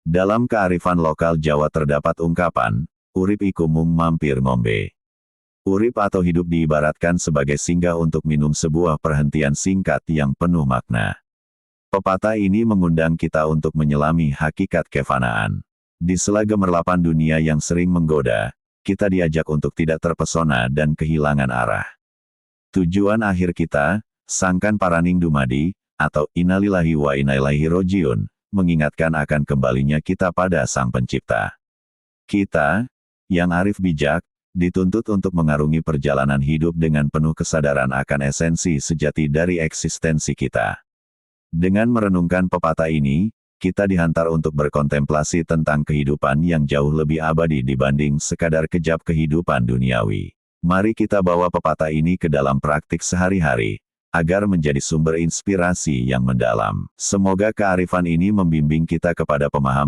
Dalam kearifan lokal Jawa terdapat ungkapan, urip iku mung mampir ngombe. Urip atau hidup diibaratkan sebagai singgah untuk minum, sebuah perhentian singkat yang penuh makna. Pepatah ini mengundang kita untuk menyelami hakikat kefanaan. Di sela gemerlapan dunia yang sering menggoda, kita diajak untuk tidak terpesona dan kehilangan arah. Tujuan akhir kita, sangkan paraning dumadi, atau innalillahi wa inna ilaihi rojiun, mengingatkan akan kembalinya kita pada Sang Pencipta. Kita, yang arif bijak, dituntut untuk mengarungi perjalanan hidup dengan penuh kesadaran akan esensi sejati dari eksistensi kita. Dengan merenungkan pepatah ini, kita dihantar untuk berkontemplasi tentang kehidupan yang jauh lebih abadi dibanding sekadar kejap kehidupan duniawi. Mari kita bawa pepatah ini ke dalam praktik sehari-hari, agar menjadi sumber inspirasi yang mendalam. Semoga kearifan ini membimbing kita kepada pemahaman